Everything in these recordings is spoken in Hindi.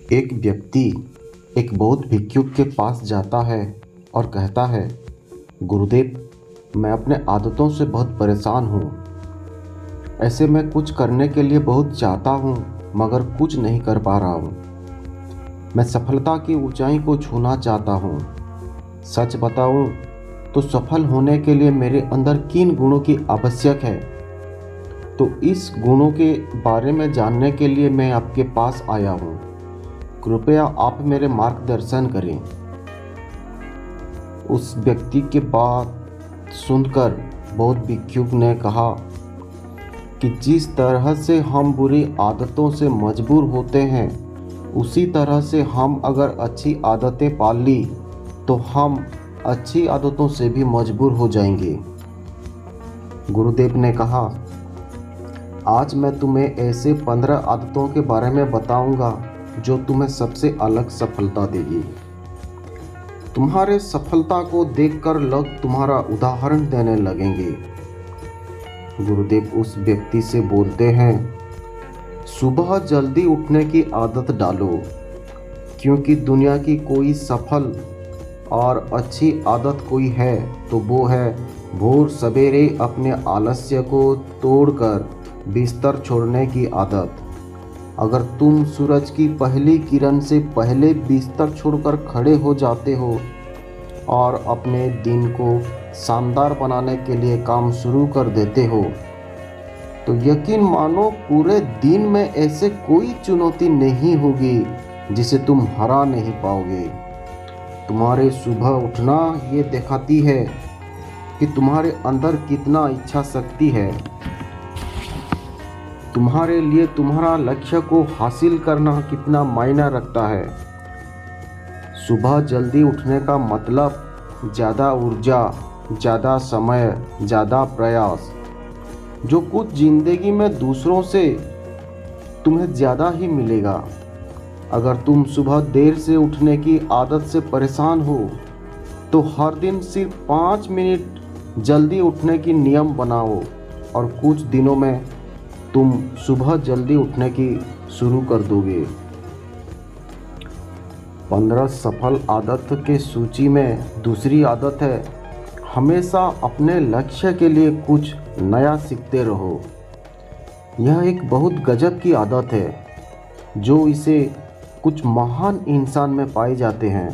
एक व्यक्ति एक बौद्ध भिक्षुक के पास जाता है और कहता है, गुरुदेव, मैं अपने आदतों से बहुत परेशान हूँ। ऐसे मैं कुछ करने के लिए बहुत चाहता हूँ मगर कुछ नहीं कर पा रहा हूँ। मैं सफलता की ऊंचाई को छूना चाहता हूँ। सच बताऊँ तो सफल होने के लिए मेरे अंदर किन गुणों की आवश्यक है, तो इस गुणों के बारे में जानने के लिए मैं आपके पास आया हूँ। कृपया आप मेरे मार्गदर्शन करें। उस व्यक्ति की बात सुनकर बौद्ध भिक्षुक ने कहा कि जिस तरह से हम बुरी आदतों से मजबूर होते हैं, उसी तरह से हम अगर अच्छी आदतें पाल ली तो हम अच्छी आदतों से भी मजबूर हो जाएंगे। गुरुदेव ने कहा, आज मैं तुम्हें ऐसे 15 आदतों के बारे में बताऊंगा जो तुम्हें सबसे अलग सफलता देगी। तुम्हारे सफलता को देखकर लोग तुम्हारा उदाहरण देने लगेंगे। गुरुदेव उस व्यक्ति से बोलते हैं, सुबह जल्दी उठने की आदत डालो, क्योंकि दुनिया की कोई सफल और अच्छी आदत कोई है तो वो है भोर सवेरे अपने आलस्य को तोड़कर बिस्तर छोड़ने की आदत। अगर तुम सूरज की पहली किरण से पहले बिस्तर छोड़कर खड़े हो जाते हो और अपने दिन को शानदार बनाने के लिए काम शुरू कर देते हो, तो यकीन मानो पूरे दिन में ऐसे कोई चुनौती नहीं होगी जिसे तुम हरा नहीं पाओगे। तुम्हारे सुबह उठना ये दिखाती है कि तुम्हारे अंदर कितना इच्छा शक्ति है। तुम्हारे लिए तुम्हारा लक्ष्य को हासिल करना कितना मायना रखता है। सुबह जल्दी उठने का मतलब ज़्यादा ऊर्जा, ज़्यादा समय, ज़्यादा प्रयास, जो कुछ ज़िंदगी में दूसरों से तुम्हें ज़्यादा ही मिलेगा। अगर तुम सुबह देर से उठने की आदत से परेशान हो तो हर दिन सिर्फ 5 मिनट जल्दी उठने की नियम बनाओ और कुछ दिनों में तुम सुबह जल्दी उठने की शुरू कर दोगे। 15 सफल आदत के सूची में दूसरी आदत है, हमेशा अपने लक्ष्य के लिए कुछ नया सीखते रहो। यह एक बहुत गजब की आदत है जो इसे कुछ महान इंसान में पाए जाते हैं।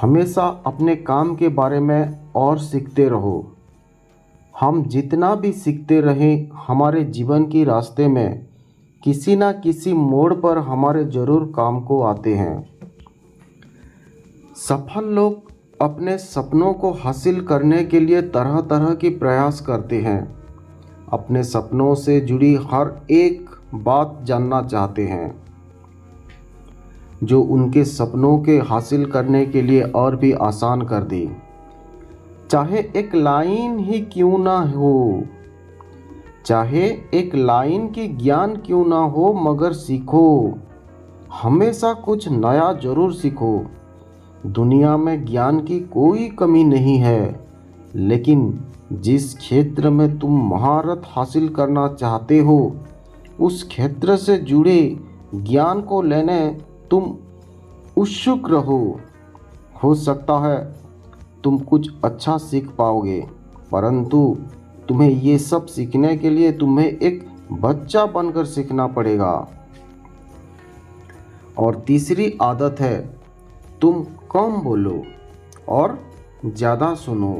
हमेशा अपने काम के बारे में और सीखते रहो। हम जितना भी सीखते रहें, हमारे जीवन के रास्ते में किसी न किसी मोड़ पर हमारे ज़रूर काम को आते हैं। सफल लोग अपने सपनों को हासिल करने के लिए तरह तरह के प्रयास करते हैं। अपने सपनों से जुड़ी हर एक बात जानना चाहते हैं जो उनके सपनों के हासिल करने के लिए और भी आसान कर दे। चाहे एक लाइन ही क्यों ना हो, चाहे एक लाइन की ज्ञान क्यों ना हो, मगर सीखो। हमेशा कुछ नया जरूर सीखो। दुनिया में ज्ञान की कोई कमी नहीं है, लेकिन जिस क्षेत्र में तुम महारत हासिल करना चाहते हो, उस क्षेत्र से जुड़े ज्ञान को लेने तुम उत्सुक रहो। हो सकता है तुम कुछ अच्छा सीख पाओगे, परंतु तुम्हें ये सब सीखने के लिए तुम्हें एक बच्चा बनकर सीखना पड़ेगा। और तीसरी आदत है, तुम कम बोलो और ज़्यादा सुनो।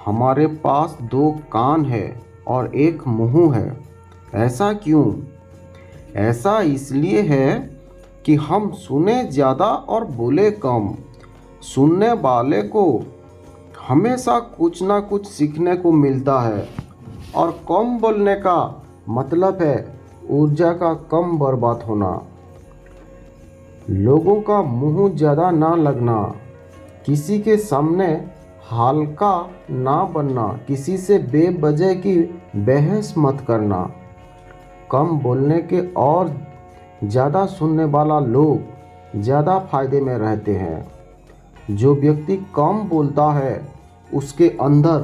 हमारे पास 2 कान है और एक मुंह है। ऐसा क्यों? ऐसा इसलिए है कि हम सुने ज़्यादा और बोले कम। सुनने वाले को हमेशा कुछ ना कुछ सीखने को मिलता है और कम बोलने का मतलब है ऊर्जा का कम बर्बाद होना। लोगों का मुंह ज़्यादा ना लगना, किसी के सामने हल्का ना बनना, किसी से बेवजह की बहस मत करना। कम बोलने के और ज़्यादा सुनने वाला लोग ज़्यादा फायदे में रहते हैं। जो व्यक्ति कम बोलता है उसके अंदर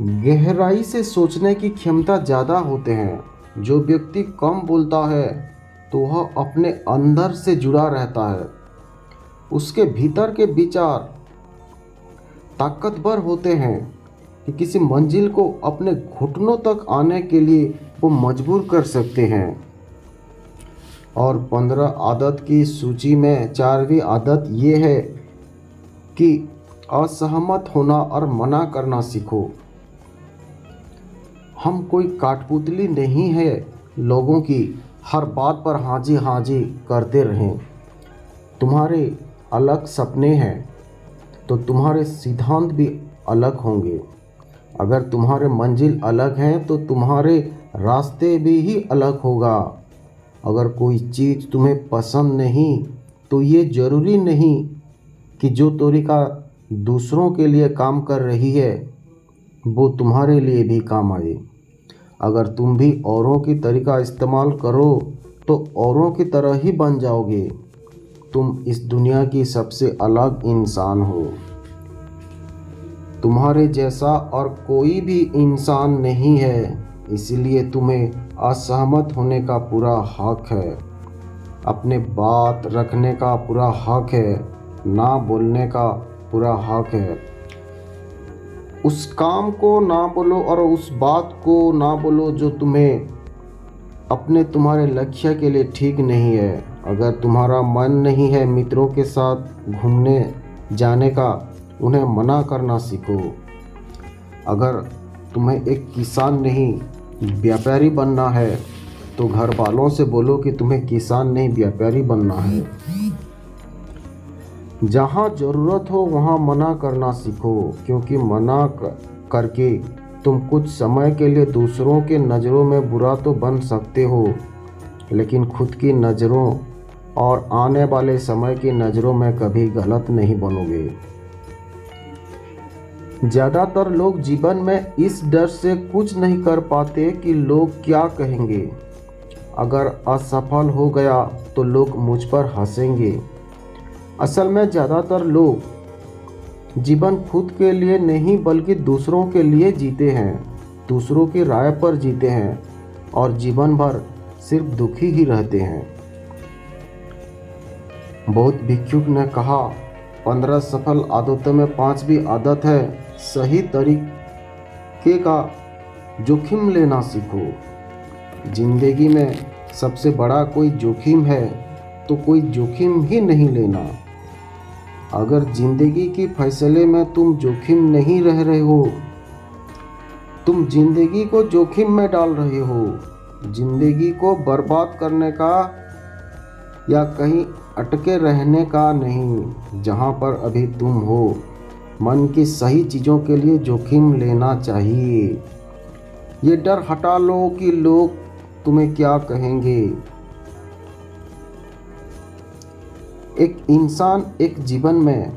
गहराई से सोचने की क्षमता ज़्यादा होते हैं। जो व्यक्ति कम बोलता है तो वह अपने अंदर से जुड़ा रहता है। उसके भीतर के विचार ताकतवर होते हैं कि किसी मंजिल को अपने घुटनों तक आने के लिए वो मजबूर कर सकते हैं। और 15 आदत की सूची में 4वीं आदत ये है कि असहमत होना और मना करना सीखो। हम कोई काठपुतली नहीं है लोगों की हर बात पर हाँ जी करते रहें। तुम्हारे अलग सपने हैं तो तुम्हारे सिद्धांत भी अलग होंगे। अगर तुम्हारे मंजिल अलग हैं तो तुम्हारे रास्ते भी ही अलग होगा। अगर कोई चीज़ तुम्हें पसंद नहीं तो ये ज़रूरी नहीं कि जो तरीका दूसरों के लिए काम कर रही है वो तुम्हारे लिए भी काम आए। अगर तुम भी औरों की तरीका इस्तेमाल करो तो औरों की तरह ही बन जाओगे। तुम इस दुनिया की सबसे अलग इंसान हो। तुम्हारे जैसा और कोई भी इंसान नहीं है, इसलिए तुम्हें असहमत होने का पूरा हक है। अपने बात रखने का पूरा हक है, ना बोलने का पूरा हक है। उस काम को ना बोलो और उस बात को ना बोलो जो तुम्हारे लक्ष्य के लिए ठीक नहीं है। अगर तुम्हारा मन नहीं है मित्रों के साथ घूमने जाने का, उन्हें मना करना सीखो। अगर तुम्हें एक किसान नहीं व्यापारी बनना है तो घर वालों से बोलो कि तुम्हें किसान नहीं व्यापारी बनना है। जहाँ ज़रूरत हो वहाँ मना करना सीखो, क्योंकि मना करके तुम कुछ समय के लिए दूसरों के नज़रों में बुरा तो बन सकते हो, लेकिन खुद की नज़रों और आने वाले समय की नज़रों में कभी गलत नहीं बनोगे। ज़्यादातर लोग जीवन में इस डर से कुछ नहीं कर पाते कि लोग क्या कहेंगे। अगर असफल हो गया तो लोग मुझ पर हंसेंगे। असल में ज़्यादातर लोग जीवन खुद के लिए नहीं बल्कि दूसरों के लिए जीते हैं, दूसरों की राय पर जीते हैं और जीवन भर सिर्फ दुखी ही रहते हैं। बौद्ध भिक्षुक ने कहा, 15 सफल आदतों में 5वीं आदत है सही तरीके का जोखिम लेना सीखो। जिंदगी में सबसे बड़ा कोई जोखिम है तो कोई जोखिम ही नहीं लेना। अगर जिंदगी के फैसले में तुम जोखिम नहीं रह रहे हो, तुम जिंदगी को जोखिम में डाल रहे हो। जिंदगी को बर्बाद करने का या कहीं अटके रहने का नहीं, जहां पर अभी तुम हो। मन की सही चीज़ों के लिए जोखिम लेना चाहिए। ये डर हटा लो कि लोग तुम्हें क्या कहेंगे। एक इंसान एक जीवन में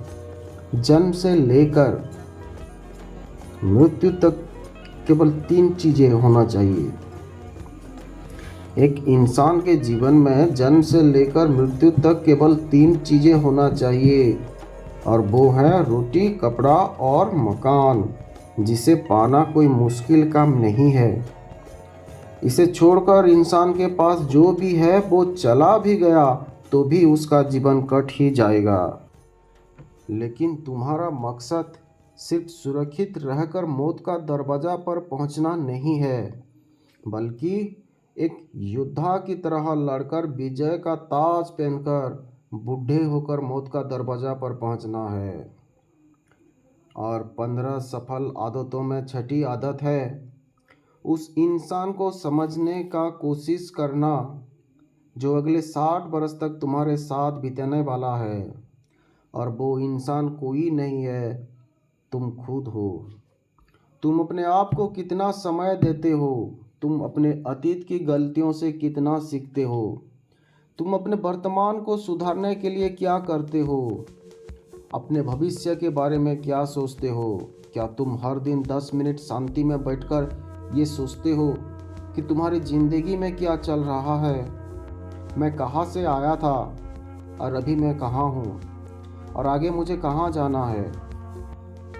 जन्म से लेकर मृत्यु तक केवल 3 चीज़ें होना चाहिए। एक इंसान के जीवन में जन्म से लेकर मृत्यु तक केवल 3 चीज़ें होना चाहिए, और वो है रोटी, कपड़ा और मकान, जिसे पाना कोई मुश्किल काम नहीं है। इसे छोड़कर इंसान के पास जो भी है वो चला भी गया तो भी उसका जीवन कट ही जाएगा। लेकिन तुम्हारा मकसद सिर्फ सुरक्षित रहकर मौत का दरवाज़ा पर पहुंचना नहीं है, बल्कि एक योद्धा की तरह लड़कर विजय का ताज पहनकर बूढ़े होकर मौत का दरवाज़ा पर पहुंचना है। और 15 सफल आदतों में 6ठी आदत है उस इंसान को समझने का कोशिश करना जो अगले 60 बरस तक तुम्हारे साथ बिताने वाला है। और वो इंसान कोई नहीं है, तुम खुद हो। तुम अपने आप को कितना समय देते हो, तुम अपने अतीत की गलतियों से कितना सीखते हो, तुम अपने वर्तमान को सुधारने के लिए क्या करते हो, अपने भविष्य के बारे में क्या सोचते हो। क्या तुम हर दिन 10 मिनट शांति में बैठकर ये सोचते हो कि तुम्हारी ज़िंदगी में क्या चल रहा है, मैं कहाँ से आया था और अभी मैं कहाँ हूँ और आगे मुझे कहाँ जाना है।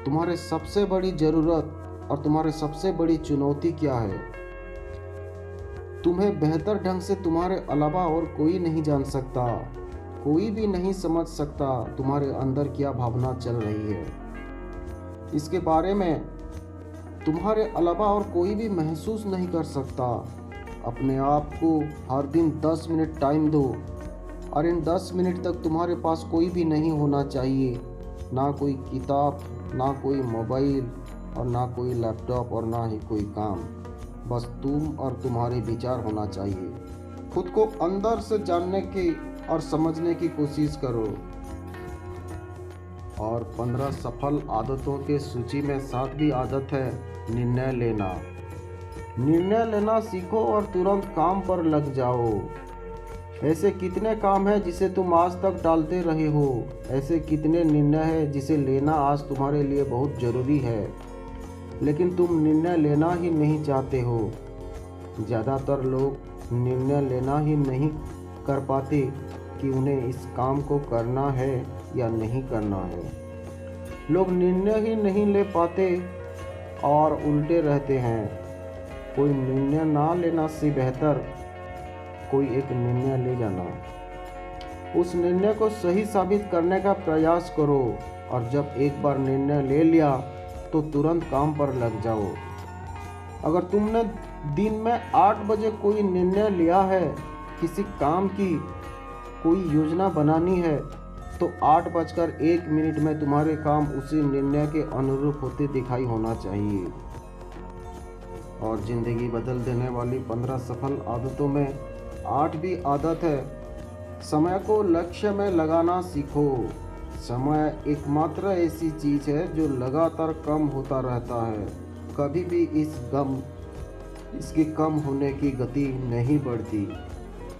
तुम्हारे सबसे बड़ी ज़रूरत और तुम्हारी सबसे बड़ी चुनौती क्या है। तुम्हें बेहतर ढंग से तुम्हारे अलावा और कोई नहीं जान सकता। कोई भी नहीं समझ सकता तुम्हारे अंदर क्या भावना चल रही है। इसके बारे में तुम्हारे अलावा और कोई भी महसूस नहीं कर सकता। अपने आप को हर दिन 10 मिनट टाइम दो और इन 10 मिनट तक तुम्हारे पास कोई भी नहीं होना चाहिए, ना कोई किताब, ना कोई मोबाइल और ना कोई लैपटॉप और ना ही कोई काम। बस तुम और तुम्हारे विचार होना चाहिए। खुद को अंदर से जानने की और समझने की कोशिश करो। और 15 सफल आदतों के सूची में 7वीं आदत है निर्णय लेना। निर्णय लेना सीखो और तुरंत काम पर लग जाओ। ऐसे कितने काम हैं जिसे तुम आज तक टालते रहे हो। ऐसे कितने निर्णय हैं जिसे लेना आज तुम्हारे लिए बहुत ज़रूरी है, लेकिन तुम निर्णय लेना ही नहीं चाहते हो। ज़्यादातर लोग निर्णय लेना ही नहीं कर पाते कि उन्हें इस काम को करना है या नहीं करना है। लोग निर्णय ही नहीं ले पाते और उल्टे रहते हैं। कोई निर्णय ना लेना से बेहतर कोई एक निर्णय ले जाना। उस निर्णय को सही साबित करने का प्रयास करो और जब एक बार निर्णय ले लिया तो तुरंत काम पर लग जाओ। अगर तुमने दिन में 8 बजे कोई निर्णय लिया है, किसी काम की कोई योजना बनानी है, तो 8:01 में तुम्हारे काम उसी निर्णय के अनुरूप होते दिखाई होना चाहिए। और ज़िंदगी बदल देने वाली 15 सफल आदतों में 8वीं आदत है समय को लक्ष्य में लगाना सीखो। समय एकमात्र ऐसी चीज़ है जो लगातार कम होता रहता है। कभी भी इसके कम होने की गति नहीं बढ़ती।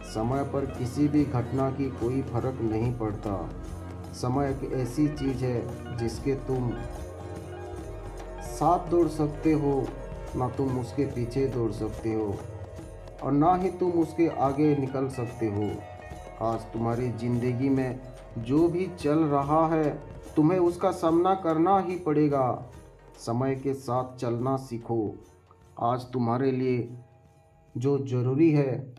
समय पर किसी भी घटना की कोई फर्क नहीं पड़ता। समय एक ऐसी चीज़ है जिसके तुम साथ दौड़ सकते हो, ना तुम उसके पीछे दौड़ सकते हो और ना ही तुम उसके आगे निकल सकते हो। आज तुम्हारी ज़िंदगी में जो भी चल रहा है तुम्हें उसका सामना करना ही पड़ेगा। समय के साथ चलना सीखो। आज तुम्हारे लिए जो ज़रूरी है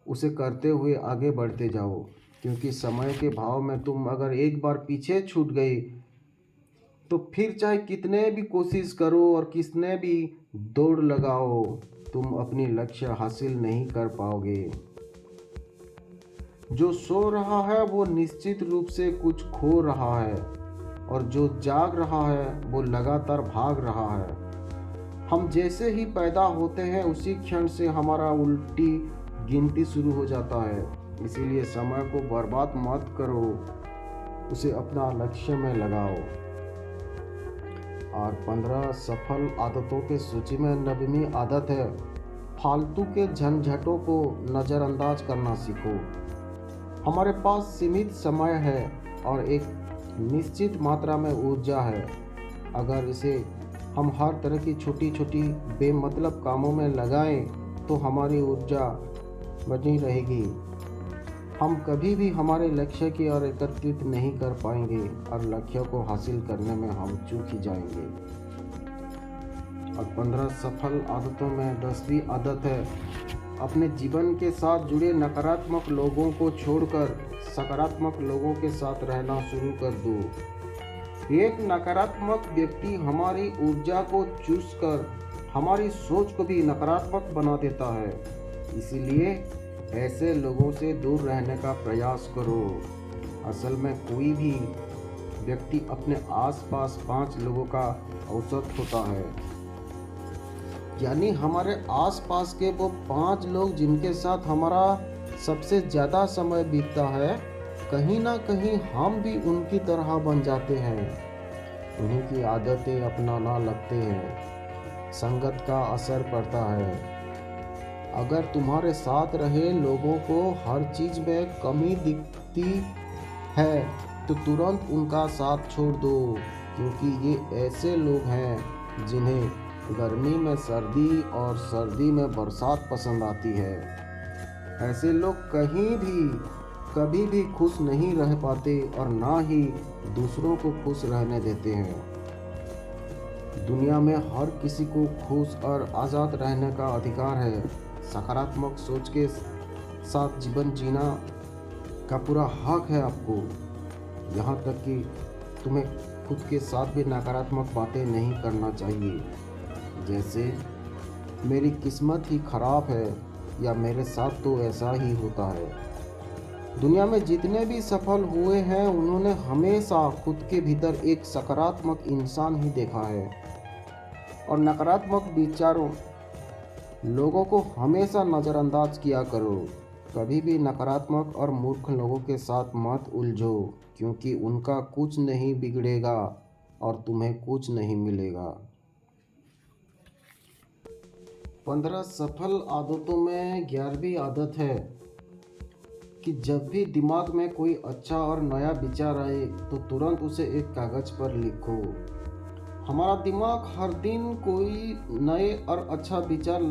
उसे करते हुए आगे बढ़ते जाओ, क्योंकि समय के भाव में तुम अगर एक बार पीछे छूट गए तो फिर चाहे कितने भी कोशिश करो और कितने भी दौड़ लगाओ, तुम अपनी लक्ष्य हासिल नहीं कर पाओगे। जो सो रहा है वो निश्चित रूप से कुछ खो रहा है और जो जाग रहा है वो लगातार भाग रहा है। हम जैसे ही पैदा होते हैं उसी क्षण से हमारा उल्टी गिनती शुरू हो जाता है। इसीलिए समय को बर्बाद मत करो, उसे अपना लक्ष्य में लगाओ। और 15 सफल आदतों के सूची में 9वीं आदत है फालतू के झंझटों को नज़रअंदाज करना सीखो। हमारे पास सीमित समय है और एक निश्चित मात्रा में ऊर्जा है। अगर इसे हम हर तरह की छोटी छोटी बेमतलब कामों में लगाएं तो हमारी ऊर्जा बनी रहेगी। हम कभी भी हमारे लक्ष्य की ओर एकत्रित नहीं कर पाएंगे और लक्ष्य को हासिल करने में हम चूक ही जाएंगे। और 15 सफल आदतों में 10वीं आदत है अपने जीवन के साथ जुड़े नकारात्मक लोगों को छोड़कर सकारात्मक लोगों के साथ रहना शुरू कर दो। एक नकारात्मक व्यक्ति हमारी ऊर्जा को चूस कर हमारी सोच को भी नकारात्मक बना देता है। इसीलिए ऐसे लोगों से दूर रहने का प्रयास करो। असल में कोई भी व्यक्ति अपने आसपास 5 लोगों का औसत होता है, यानी हमारे आसपास के वो 5 लोग जिनके साथ हमारा सबसे ज़्यादा समय बीतता है, कहीं ना कहीं हम भी उनकी तरह बन जाते हैं। उन्हीं की आदतें अपनाना लगते हैं। संगत का असर पड़ता है। अगर तुम्हारे साथ रहे लोगों को हर चीज़ में कमी दिखती है तो तुरंत उनका साथ छोड़ दो, क्योंकि ये ऐसे लोग हैं जिन्हें गर्मी में सर्दी और सर्दी में बरसात पसंद आती है। ऐसे लोग कभी भी खुश नहीं रह पाते और ना ही दूसरों को खुश रहने देते हैं। दुनिया में हर किसी को खुश और आज़ाद रहने का अधिकार है, सकारात्मक सोच के साथ जीवन जीना का पूरा हक है आपको। यहाँ तक कि तुम्हें खुद के साथ भी नकारात्मक बातें नहीं करना चाहिए, जैसे मेरी किस्मत ही खराब है या मेरे साथ तो ऐसा ही होता है। दुनिया में जितने भी सफल हुए हैं उन्होंने हमेशा खुद के भीतर एक सकारात्मक इंसान ही देखा है। और नकारात्मक विचारों लोगों को हमेशा नज़रअंदाज किया करो। कभी भी नकारात्मक और मूर्ख लोगों के साथ मत उलझो, क्योंकि उनका कुछ नहीं बिगड़ेगा और तुम्हें कुछ नहीं मिलेगा। 15 सफल आदतों में 11वीं आदत है कि जब भी दिमाग में कोई अच्छा और नया विचार आए तो तुरंत उसे एक कागज़ पर लिखो। हमारा दिमाग हर दिन कोई नए और अच्छा विचार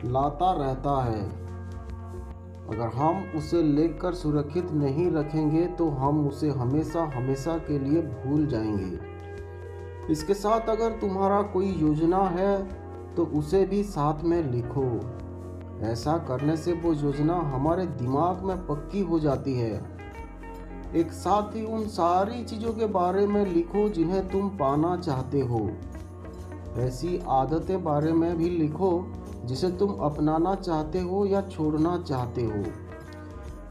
लाता रहता है। अगर हम उसे लेकर सुरक्षित नहीं रखेंगे तो हम उसे हमेशा हमेशा के लिए भूल जाएंगे। इसके साथ अगर तुम्हारा कोई योजना है तो उसे भी साथ में लिखो। ऐसा करने से वो योजना हमारे दिमाग में पक्की हो जाती है। एक साथ ही उन सारी चीज़ों के बारे में लिखो जिन्हें तुम पाना चाहते हो। ऐसी आदतें बारे में भी लिखो जिसे तुम अपनाना चाहते हो या छोड़ना चाहते हो।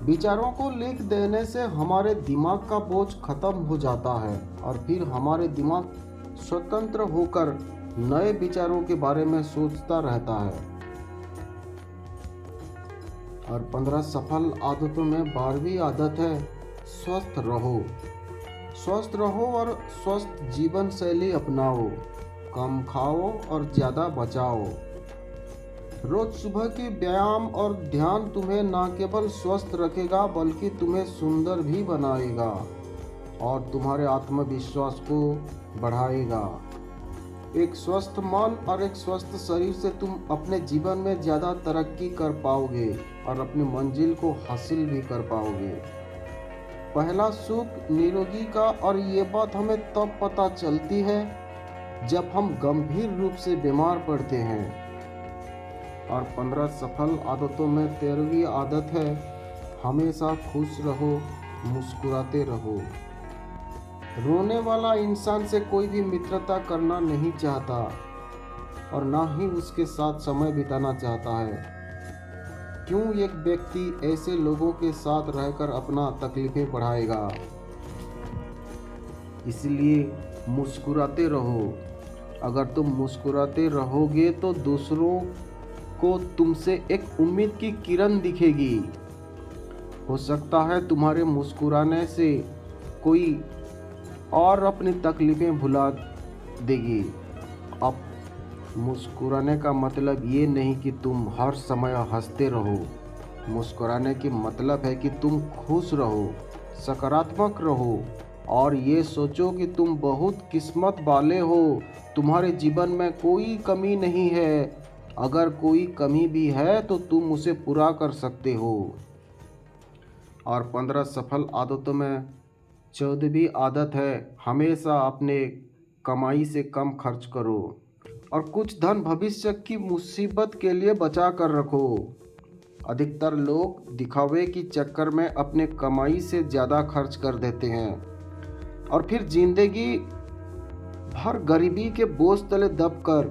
विचारों को लिख देने से हमारे दिमाग का बोझ खत्म हो जाता है और फिर हमारे दिमाग स्वतंत्र होकर नए विचारों के बारे में सोचता रहता है। और 15 सफल आदतों में 12वीं आदत है स्वस्थ रहो। स्वस्थ रहो और स्वस्थ जीवन शैली अपनाओ। कम खाओ और ज़्यादा बचाओ। रोज सुबह के व्यायाम और ध्यान तुम्हें न केवल स्वस्थ रखेगा बल्कि तुम्हें सुंदर भी बनाएगा और तुम्हारे आत्मविश्वास को बढ़ाएगा। एक स्वस्थ मन और एक स्वस्थ शरीर से तुम अपने जीवन में ज़्यादा तरक्की कर पाओगे और अपनी मंजिल को हासिल भी कर पाओगे। पहला सुख निरोगी का, और ये बात हमें तब पता चलती है जब हम गंभीर रूप से बीमार पड़ते हैं। और 15 सफल आदतों में 13वीं आदत है हमेशा खुश रहो, मुस्कुराते रहो। रोने वाला इंसान से कोई भी मित्रता करना नहीं चाहता और ना ही उसके साथ समय बिताना चाहता है। क्यों एक व्यक्ति ऐसे लोगों के साथ रहकर अपना तकलीफें बढ़ाएगा? इसलिए मुस्कुराते रहो। अगर तुम मुस्कुराते रहोगे तो दूसरों को तुमसे एक उम्मीद की किरण दिखेगी। हो सकता है तुम्हारे मुस्कुराने से कोई और अपनी तकलीफ़ें भुला देगी। अब मुस्कुराने का मतलब ये नहीं कि तुम हर समय हंसते रहो। मुस्कुराने की मतलब है कि तुम खुश रहो, सकारात्मक रहो और ये सोचो कि तुम बहुत किस्मत वाले हो। तुम्हारे जीवन में कोई कमी नहीं है। अगर कोई कमी भी है तो तुम उसे पूरा कर सकते हो। और 15 सफल आदतों में 14वीं आदत है हमेशा अपने कमाई से कम खर्च करो और कुछ धन भविष्य की मुसीबत के लिए बचा कर रखो। अधिकतर लोग दिखावे की चक्कर में अपने कमाई से ज़्यादा खर्च कर देते हैं और फिर जिंदगी भर गरीबी के बोझ तले दबकर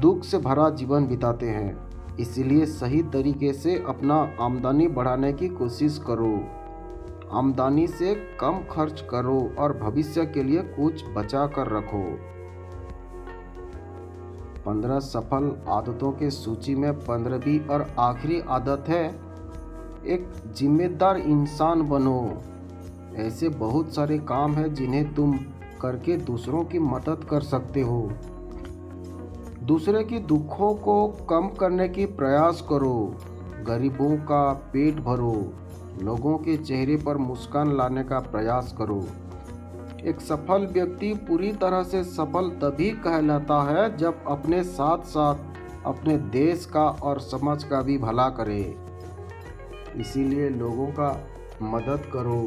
दुख से भरा जीवन बिताते हैं। इसलिए सही तरीके से अपना आमदनी बढ़ाने की कोशिश करो। आमदनी से कम खर्च करो और भविष्य के लिए कुछ बचा कर रखो। 15 सफल आदतों के सूची में 15वीं और आखिरी आदत है एक जिम्मेदार इंसान बनो। ऐसे बहुत सारे काम हैं जिन्हें तुम करके दूसरों की मदद कर सकते हो। दूसरे की दुखों को कम करने की प्रयास करो। गरीबों का पेट भरो। लोगों के चेहरे पर मुस्कान लाने का प्रयास करो। एक सफल व्यक्ति पूरी तरह से सफल तभी कहलाता है जब अपने साथ साथ अपने देश का और समाज का भी भला करे। इसीलिए लोगों का मदद करो,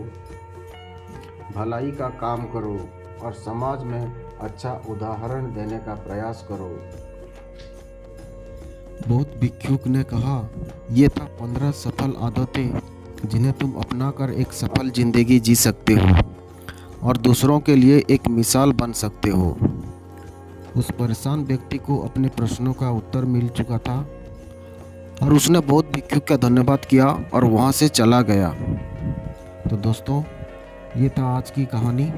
भलाई का काम करो और समाज में अच्छा उदाहरण देने का प्रयास करो। बहुत भिक्षुक ने कहा, ये था 15 सफल आदतें जिन्हें तुम अपनाकर एक सफल जिंदगी जी सकते हो और दूसरों के लिए एक मिसाल बन सकते हो। उस परेशान व्यक्ति को अपने प्रश्नों का उत्तर मिल चुका था और उसने बहुत भिक्षुक का धन्यवाद किया और वहाँ से चला गया। तो दोस्तों, ये था आज की कहानी।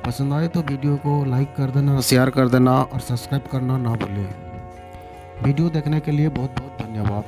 पसंद आए तो वीडियो को लाइक कर देना, शेयर कर देना और सब्सक्राइब करना ना भूलें। वीडियो देखने के लिए बहुत बहुत धन्यवाद।